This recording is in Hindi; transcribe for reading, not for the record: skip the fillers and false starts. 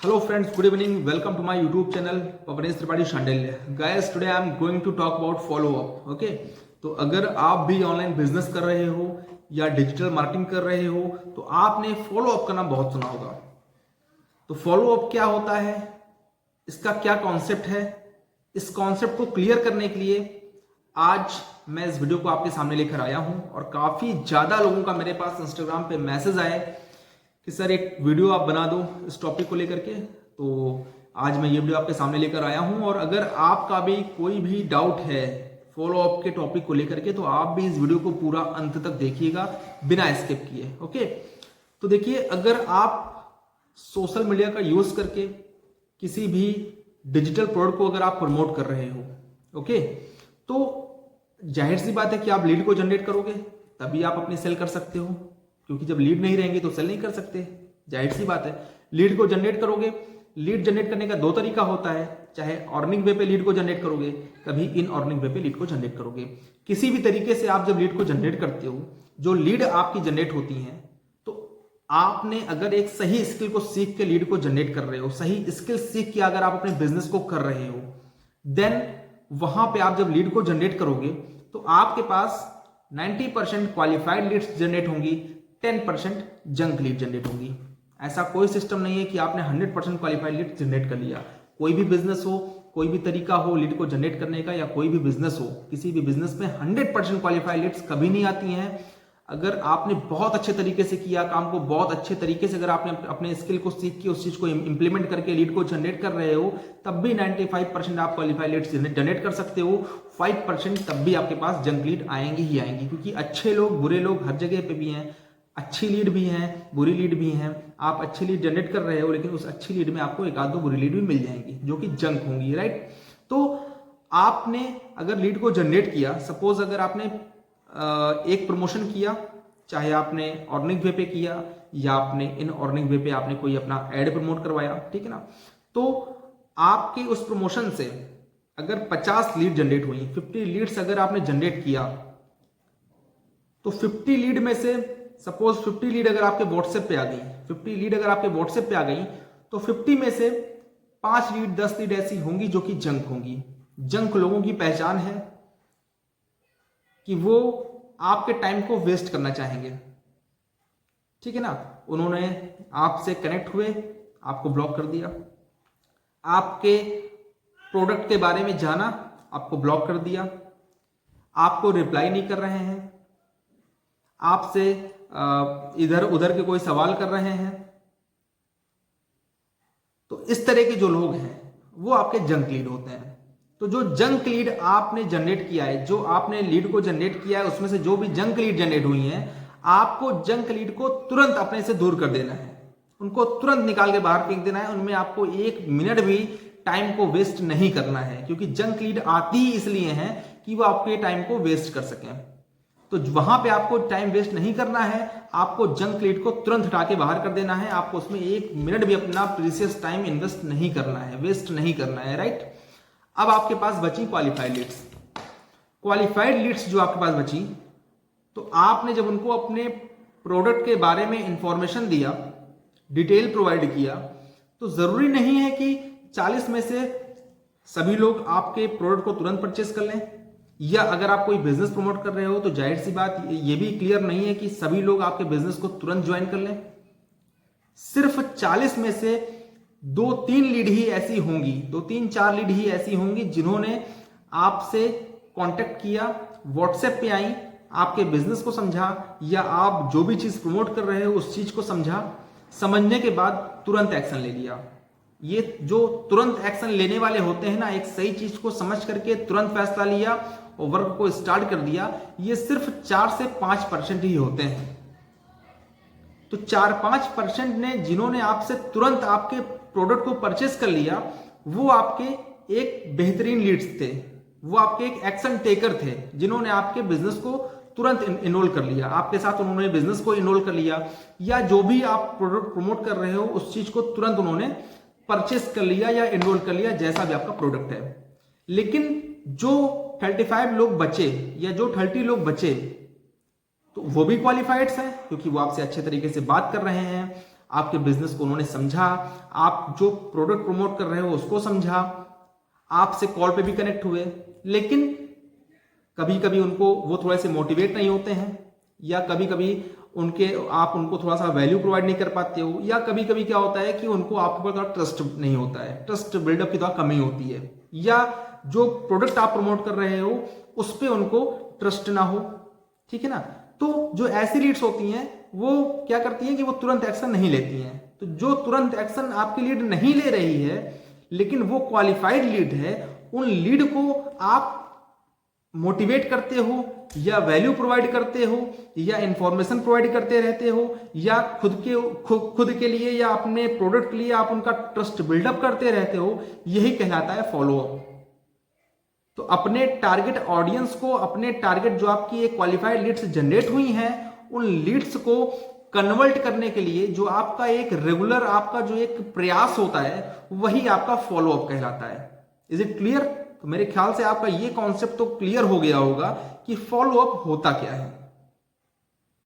Hello friends, good evening. Welcome to my YouTube channel Pavanesh Tripathi Shandilya. Guys, today I am going to talk about follow up. Okay? तो अगर आप भी ऑनलाइन बिजनेस कर रहे हो या डिजिटल मार्केटिंग कर रहे हो तो आपने फॉलो अप का नाम बहुत सुना होगा। तो फॉलो अप क्या होता है, इसका क्या कॉन्सेप्ट है, इस कॉन्सेप्ट को क्लियर करने के लिए आज मैं इस वीडियो को आपके सामने लेकर आया हूं। और काफी ज्यादा लोगों का मेरे पास इंस्टाग्राम पे मैसेज आए कि सर एक वीडियो आप बना दो इस टॉपिक को लेकर के। तो आज मैं ये वीडियो आपके सामने लेकर आया हूं। और अगर आपका भी कोई भी डाउट है फॉलो अप के टॉपिक को लेकर के तो आप भी इस वीडियो को पूरा अंत तक देखिएगा बिना स्किप किए। ओके, तो देखिए, अगर आप सोशल मीडिया का यूज करके किसी भी डिजिटल प्रोडक्ट को अगर आप प्रमोट कर रहे हो, ओके, तो जाहिर सी बात है कि आप लीड को जनरेट करोगे तभी आप अपनी सेल कर सकते हो, क्योंकि जब लीड नहीं रहेंगे तो सेल नहीं कर सकते। जाहिर सी बात है, लीड को जनरेट करोगे। लीड जनरेट करने का दो तरीका होता है, चाहे अर्निंग वे पे लीड को जनरेट करोगे, कभी इन अर्निंग वे पे लीड को जनरेट करोगे। किसी भी तरीके से आप जब लीड को जनरेट करते हो, जो लीड आपकी जनरेट होती है, तो आपने अगर एक सही स्किल को सीख के लीड को जनरेट कर रहे हो, सही स्किल सीख के अगर आप अपने बिजनेस को कर रहे हो, देन वहां पे आप जब लीड को जनरेट करोगे तो आपके पास 90% क्वालिफाइड लीड्स जनरेट होंगी, 10% जंक लीड जनरेट होंगी। ऐसा कोई सिस्टम नहीं है कि आपने 100% क्वालिफाइड लीड जनरेट कर लिया। कोई भी बिजनेस हो, कोई भी तरीका हो लीड को जनरेट करने का, या कोई भी बिजनेस हो, किसी भी बिजनेस में 100% क्वालिफाइड लीड्स कभी नहीं आती हैं। अगर आपने बहुत अच्छे तरीके से किया काम को, बहुत अच्छे तरीके से अगर आपने अपने स्किल को सीख के उस चीज को इंप्लीमेंट करके लीड को जनरेट कर रहे हो, तब भी 95% आप क्वालिफाइड लीड्स जनरेट कर सकते हो। 5% तब भी आपके पास जंक लीड आएंगी ही आएंगी, क्योंकि अच्छे लोग बुरे लोग हर जगह पे भी हैं। अच्छी लीड भी हैं, बुरी लीड भी हैं। आप अच्छी लीड जनरेट कर रहे हो, लेकिन उस अच्छी लीड में आपको एक आध दो बुरी लीड भी मिल जाएंगी जो कि जंक होंगी, राइट। तो आपने अगर लीड को जनरेट किया, सपोज अगर आपने एक प्रमोशन किया, चाहे आपने अर्निंग वे पे किया या आपने इन अर्निंग वे पे आपने कोई अपना एड प्रमोट करवाया, ठीक है ना, तो आपके उस प्रमोशन से अगर 50 लीड जनरेट हुई, 50 लीड्स अगर आपने जनरेट किया, तो 50 लीड में से सपोज 50 लीड अगर आपके व्हाट्सएप पे आ गई, 50 लीड अगर आपके व्हाट्सएप पे आ गई, तो 50 में से 5 लीड 10 लीड ऐसी होंगी जो कि जंक होंगी। जंक लोगों की पहचान है कि वो आपके टाइम को वेस्ट करना चाहेंगे, ठीक है ना। उन्होंने आपसे कनेक्ट हुए, आपको ब्लॉक कर दिया, आपके प्रोडक्ट के बारे में जाना, आपको ब्लॉक कर दिया, आपको रिप्लाई नहीं कर रहे हैं, आपसे इधर उधर के कोई सवाल कर रहे हैं। तो इस तरह के जो लोग हैं वो आपके जंक लीड होते हैं। तो जो जंक लीड आपने जनरेट किया है, जो आपने लीड को जनरेट किया है, उसमें से जो भी जंक लीड जनरेट हुई हैं, आपको जंक लीड को तुरंत अपने से दूर कर देना है, उनको तुरंत निकाल के बाहर फेंक देना है। उनमें आपको 1 मिनट भी टाइम को वेस्ट नहीं करना है, क्योंकि जंक लीड आती ही इसलिए है कि वो आपके टाइम को वेस्ट कर सकें। तो वहां पे आपको टाइम वेस्ट नहीं करना है, आपको जंक लीड को तुरंत हटा के बाहर कर देना है। आपको उसमें 1 मिनट भी अपना प्रीशियस टाइम इन्वेस्ट नहीं करना है, वेस्ट नहीं करना है, राइट। अब आपके पास बची क्वालिफाइड लीड्स। क्वालिफाइड लीड्स जो आपके पास बची, तो आपने जब उनको अपने प्रोडक्ट के बारे में इंफॉर्मेशन दिया, डिटेल प्रोवाइड किया, तो जरूरी नहीं है कि 40 में से सभी लोग आपके प्रोडक्ट को तुरंत परचेस कर लें, या अगर आप कोई बिजनेस प्रमोट कर रहे हो तो जाहिर सी बात ये भी क्लियर नहीं है कि सभी लोग आपके बिजनेस को तुरंत ज्वाइन कर लें। सिर्फ 40 में से 2-3 लीड ही ऐसी होंगी, 2-3-4 लीड ही ऐसी होंगी जिन्होंने आपसे कांटेक्ट किया, व्हाट्सएप पे आई, आपके बिजनेस को समझा, या आप जो भी चीज प्रमोट कर रहे हो उस चीज को समझा, समझने के बाद तुरंत एक्शन ले लिया। ये जो तुरंत एक्शन लेने वाले होते हैं ना, एक सही चीज को समझ करके तुरंत फैसला लिया और वर्क को स्टार्ट कर दिया, ये सिर्फ 4 से 5% ही होते हैं। तो 4-5% ने जिन्होंने आपसे तुरंत आपके प्रोडक्ट को परचेस कर लिया, वो आपके एक बेहतरीन लीड्स थे, वो आपके एक एक्शन टेकर थे, जिन्होंने आपके बिजनेस को तुरंत इनरोल कर लिया, आपके साथ उन्होंने बिजनेस को इनरोल कर लिया, या जो भी आप प्रोडक्ट प्रमोट कर रहे हो उस चीज को तुरंत उन्होंने परचेस कर लिया या इनरोल कर लिया, जैसा भी आपका प्रोडक्ट है। लेकिन जो 35 लोग बचे या जो 30 लोग बचे, तो वो भी क्वालिफाइड्स हैं, क्योंकि वो आपसे अच्छे तरीके से बात कर रहे हैं, आपके बिजनेस को उन्होंने समझा, आप जो प्रोडक्ट प्रमोट कर रहे हो उसको समझा, आपसे कॉल पे भी कनेक्ट हुए, लेकिन कभी कभी उनको वो थोड़े से मोटिवेट नहीं होते हैं, या कभी कभी आप उनको थोड़ा सा वैल्यू प्रोवाइड नहीं कर पाते हो, या कभी कभी क्या होता है कि उनको आपके ऊपर थोड़ा ट्रस्ट नहीं होता है, ट्रस्ट बिल्डअप की थोड़ा कमी होती है, या जो प्रोडक्ट आप प्रमोट कर रहे हो उस पर उनको ट्रस्ट ना हो, ठीक है ना। तो जो ऐसी लीड्स होती हैं वो क्या करती हैं कि वो तुरंत एक्शन नहीं लेती हैं। तो जो तुरंत एक्शन आपकी लीड नहीं ले रही है लेकिन वो क्वालिफाइड लीड है, उन लीड को आप मोटिवेट करते हो, या वैल्यू प्रोवाइड करते हो, या इंफॉर्मेशन प्रोवाइड करते रहते हो, या खुद के लिए या अपने प्रोडक्ट के लिए आप उनका ट्रस्ट बिल्डअप करते रहते हो, यही कहलाता है फॉलोअप। तो अपने टारगेट ऑडियंस को, अपने टारगेट जो आपकी एक क्वालिफाइड लीड्स जनरेट हुई हैं, उन लीड्स को कन्वर्ट करने के लिए जो आपका एक रेगुलर आपका जो एक प्रयास होता है वही आपका फॉलोअप कहलाता है। Is it clear? तो मेरे ख्याल से आपका ये कॉन्सेप्ट तो क्लियर हो गया होगा कि फॉलोअप होता क्या है।